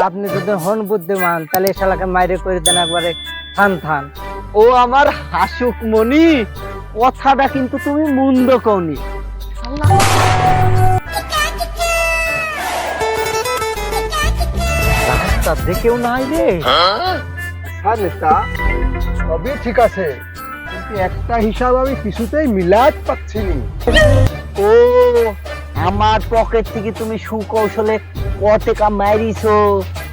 আপনি যদি হন বুদ্ধিমান তাহলে শালাকে মাইরে করে দেন একবারে থান থান। ও আমার হাসুক মনি, কথাটা কিন্তু তুমি মন্দ কওনি। রাস্তা দেখেও নাই রে। হ্যাঁ নেতা, সবই ঠিক আছে, কিন্তু একটা হিসাব আমি কিছুতেই মিলাতে পারছি না। ও আমার পকেট থেকে তুমি সুকৌশলে কত টাকা মারিছো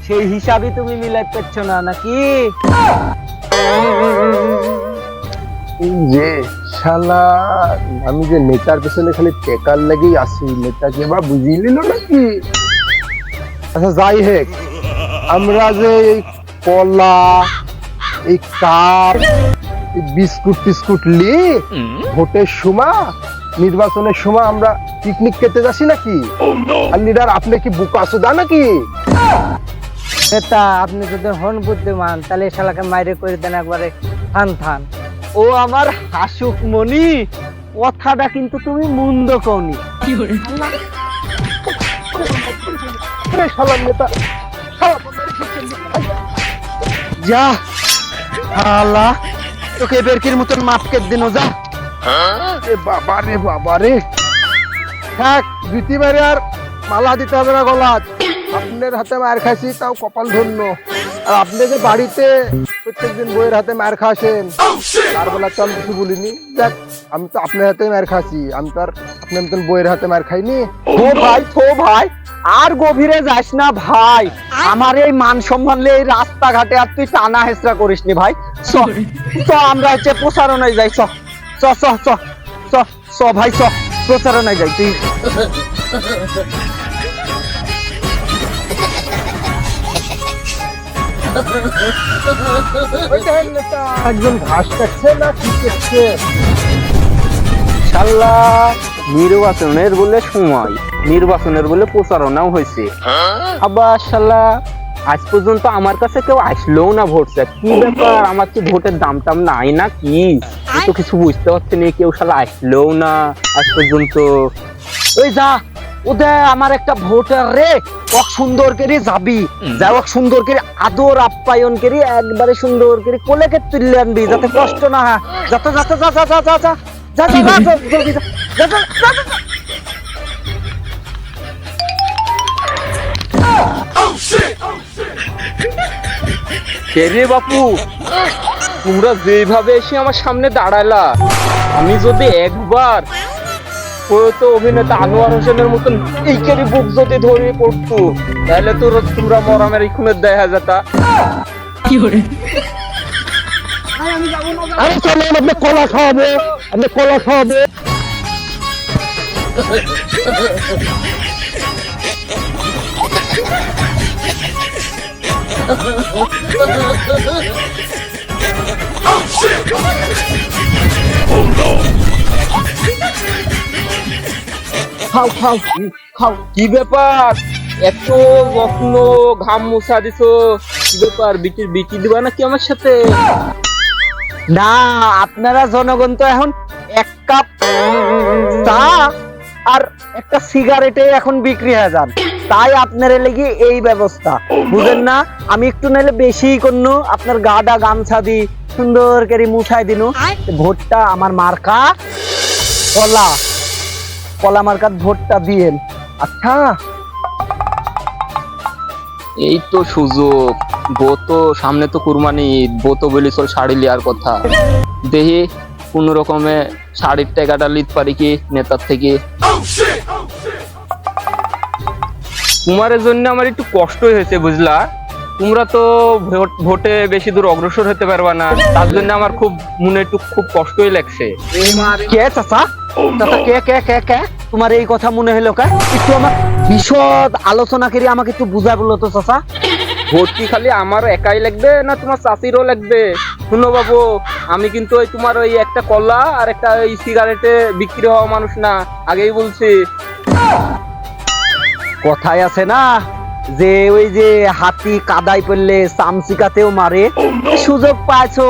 সেই হিসাবে তুমি মিলাতে পারছো না নাকি? যে শালা আমি যে নেতার পেছনে খালি টেকার লেগেই আসি, নেতাকে বা বুঝিয়ে নিল নাকি? আচ্ছা যাই হোক, আমরা যে এই কলা, এই কাপ, এই বিস্কুট টিস্কুট লি ভোটের সময়, নির্বাচনের সময় আমরা পিকনিক খেতে যাচ্ছি নাকি? আর লিডার আপনি কি বুকা সুদা নাকি? নেতা আপনি যদি হন বুদ্ধিমান তাহলে শালাকে মাইরে করে দেন একবারে থান থান। ও আমার হাসুক মনি, কথাটা কিন্তু তুমি মন্দ কওনি। শালা নেতা, যা আল্লাহ তোকে বেরকির মতন মাফ করে দিন যা। বাবা রে বাবা রে, থাক দ্বিতীয়বারে আর মালা দিতে হবে না গলাত। আপনার হাতে মার খাইছি তাও কপাল ধন্য। আর আপনি যে বাড়িতে প্রত্যেকদিন বইয়ের হাতে মার খাসেন, তার বেলা তো আমি কিছু বলিনি। দেখ আমি তো আপনার হাতে মার খাসি, আমি তো আর আপনার মতন বইয়ের হাতে মার খাইনি। থো ভাই আর গভীরে যাস না ভাই, আমার এই মান সম্মান নিয়ে এই রাস্তাঘাটে আর তুই টানা হেসরা করিস নি ভাই। চ আমরা হচ্ছে প্রচারণায় যাই, চ চ চ চ চ চ ভাই চ প্রচারণায় যাই। তুই একজন ঘাস কাটছে না কি করছে? শালা নির্বাচনের বলে সময়, নির্বাচনের বলে প্রচারণাও হয়েছে, আবার শালা আজ পর্যন্ত আমার কাছে কেউ আসলেও না ভোট চায়। কি ব্যাপার, আমার কি ভোটের দাম টাম নাই না কি? আমি তো কিছু বুঝতে পারছি না, কেউ শালা আসলেও না আজ পর্যন্ত। ওই যা ওদের আমার একটা ভোটার রে, ওক সুন্দর করে যাবি, যা ওক সুন্দর করে আদর আপ্যায়ন করে একবারে সুন্দর করে কোলেকে তুলে আনবি যাতে কষ্ট না হয়। যত যত যা যা যা যা যা যা যা যা জলদি যা যা যা যা যা। রে বাপু, তোমরা যেভাবে এসে আমার সামনে দাঁড়ালা, আমি যদি একবার তো অভিনেতা আনোয়ার হোসেনের মতন এইখানে বুক যদি ধরে পড়তো, তাহলে তো তোমরা মরামের খুনের দেখা যেতা। আরে চলো আপনি কলা খাওয়াবে, আপনি কলা খাওয়াবে। খাও খাও খাও। কি ব্যাপার, এত যত্ন ঘাম মুছা দিছো, কি ব্যাপার, বিক্রি দিবা নাকি আমার সাথে? না আপনারা জনগণ তো এখন এক কাপ চা আর একটা সিগারেটে এখন বিক্রি হয়ে যান, তাই আপনারা লেগে এই ব্যবস্থা, বুঝেন না? আমি একটু নাইলে বেশি করনু, আপনার গাডা গামছা দি সুন্দর করে মুছাই দিনু। ভোটটা আমার মার্কা কলা, কলা মার্কার ভোটটা দিয়েন। আচ্ছা এই তো সুযোগ, বো তো সামনে তো কুরবানি ঈদ, বো তো বলি চল শাড়ি লিয়ার কথা। দেখি কোন রকমে শাড়ির টাকাটা লিত পারি কি নেতার থেকে। তোমার জন্য আমার একটু কষ্টই হয়েছে বুঝলা, তোমরা তো ভোটে বেশি দূর অগ্রসর হতে পারবা না, তার জন্য আমার খুব মনে একটু খুব কষ্টই লাগছে। কে চাচা, চাচা কে কে কে কে তোমার এই কথা মনে হলো কে? একটু আমার বিশদ আলোচনা করে আমাকে একটু বুঝা বলো তো চাচা। ভোট কি খালি আমার একাই লাগবে না তোমার চাচিরও লাগবে? শুনো বাবু, আমি কিন্তু ওই তোমার ওই একটা কলা আর একটা ওই সিগারেটে বিক্রি হওয়া মানুষ না, আগেই বলছি। কথায় আছে না যে ওই যে হাতি কাদায় পড়লে চামচিকাতেও মারে, সুযোগ পাইছো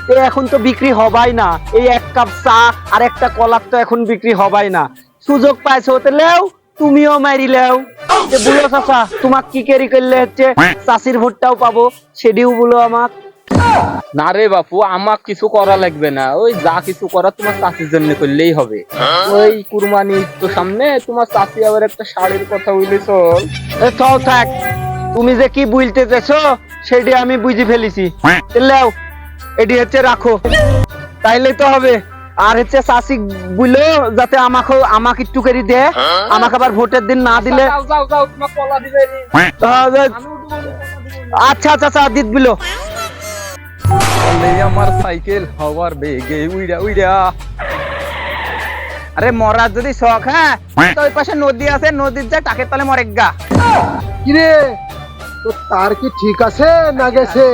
তো এখন তো বিক্রি হবাই না, এই এক কাপ চা আর একটা কলার তো এখন বিক্রি হবাই না। সুযোগ পাইছো হতে লেও, তুমিও মারি লেও। যে বুলো চাচা, তোমাক কি কেরি করলে হচ্ছে চাষির ভোটটাও পাবো, সেটিও বলো আমাক। না রে বাপু, আমার কিছু করা লাগবে না, ওই যা কিছু করা তোমার চাষির জন্য করলেই হবে। ওই কুরবানি তো সামনে, তোমার চাষি আবার একটা শাড়ির কথা বলেছ। চল থাক, তুমি যে কি বুঝতে চাইছো সেটি আমি বুঝে ফেলেছি। লেও, এটি হচ্ছে রাখো, তাইলে তো হবে। আর হচ্ছে চাষি বুঝলো যাতে আমাকে একটু করে দে, আমাকে আবার ভোটের দিন না দিলে। যাও যাও যাও, তোমার কলা দিবে নি। আচ্ছা আচ্ছা আচ্ছা, দিত বিলো। আমার সাইকেল হওয়ার বেগে উইরা উইরা। আরে মরার যদি শখ, হ্যাঁ তো ওই পাশে নদী আছে, নদীর যা টাকের তলে মরেগা। কিরে, তো তার কি ঠিক আছে না গেছে?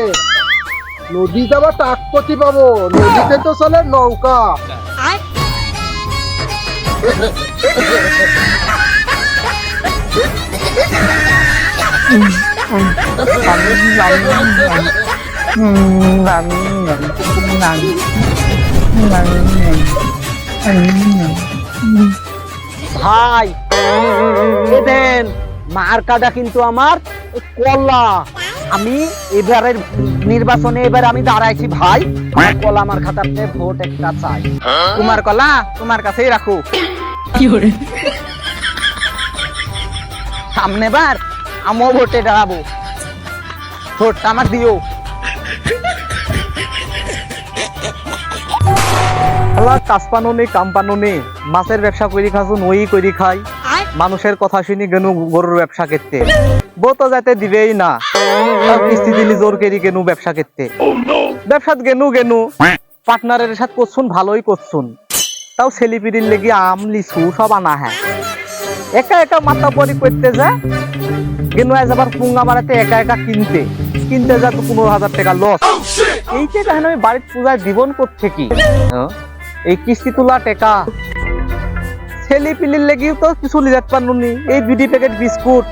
নদী যাবা টাক পতি পাবো, নদীতে তো চলে নৌকা। ভাই দেন, মার্কাটা কিন্তু আমার কলা। আমি এবারের নির্বাচনে এবার আমি দাঁড়াইছি ভাই, আমার কলা আমার খাতাতে ভোট একটা চাই। তোমার কলা তোমার কাছেই রাখো। সামনে বার আমিও ভোটে দাঁড়াবো, ভোটটা আমার দিও। কাজপানো নেই, কামপানো নেই, মাছের ব্যবসা করি খাসু, নই করি খাই, মানুষের কথা শুনি গেনু গরুর ব্যবসা করতে। বউ তো যাতে দিবেই না, তার কিস্তি দিলি জোর কেরি গেনু ব্যবসা করতে। ব্যবসাত গেনু গেনু পার্টনারের সাথে করছুন, ভালোই করছুন, তাও ছেলিপিড়ির লেগে আম লিচু সব আনা। হ্যাঁ, একা একা মাথা পরি করতে যা গেনু, আজ আবার পুঙ্গা মারাতে একা একা কিনতে যা তো 15,000 টাকা লস। এই টাকা আমি বাড়ির পূজায় দিবন করছে কি? এই কিস্তি তোলা টাকা ছেলে পিলির লেগেও তো কিছু লিজাত পারনুনি। এই বিডি প্যাকেট বিস্কুট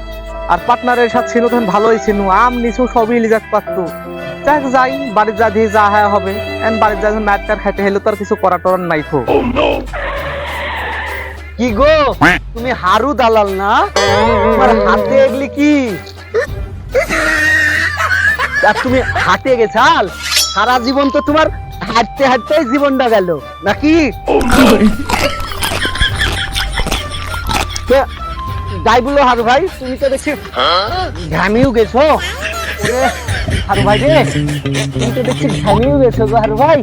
আর পার্টনারের সাথে ছিল তখন ভালোই ছিল, আম নিচু সবই লিজাত পারতো। যাক যাই, বাড়ির যা দিয়ে যা হ্যাঁ হবে, বাড়ির যা ম্যাট কার খাইতে হলে তো আর কিছু করা টরার নাই তো। কি গো, তুমি হারু দালাল না? তোমার হাতে এগুলি কি? আর তুমি হাটে গেছাল, সারা জীবন তো তোমার হাঁটতে হাঁটতে জীবনটা গেল নাকি? যাই বলো হারু ভাই, তুমি তো দেখছি ঘামিও গেছো। ওরে হারু ভাই রে, তুমি তো দেখছি ঘামিও গেছো গো হারু ভাই।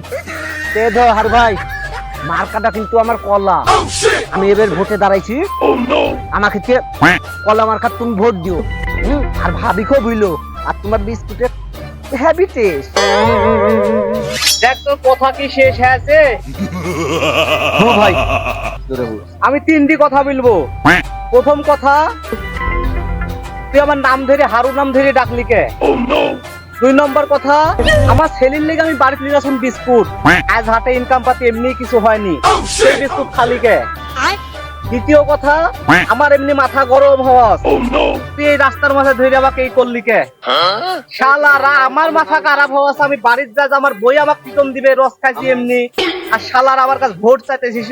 দে ধো হারু ভাই, মার্কাটা কিন্তু আমার কলা। আমি এবার ভোটে দাঁড়াইছি, আমাকে কলা মার্কার তুমি ভোট দিও। আর ভাবিকেও বুঝলো, আর তোমার বিস্কুটের হ্যাভি টেস্ট। দেখ তোর কথা কি শেষ হয়েছে? ভাই আমি 3টি কথা বলবো। প্রথম কথা, তুই আমার নাম ধরে হারু নাম ধরে ডাকলি কে? 2 নম্বর কথা, আমার ছেলের লেগে আমি বাড়িতে নিয়ে আসুন বিস্কুট, আজ হাটে ইনকাম পাতি এমনি কিছু হয়নি, সেই বিস্কুট খালি কে? দ্বিতীয় কথা, আমার এমনি মাথা গরম হওয়াস, তুই এই রাস্তার মাঝে ধরে আমাকে এই করলি কে? শালারা, আমার মাথা খারাপ হওয়াস, আমি বাড়ির যা আমার বই আমাকে পিটন দিবে, রস খাইছি এমনি, আর শালার আমার কাছে ভোট চাইতেছিস।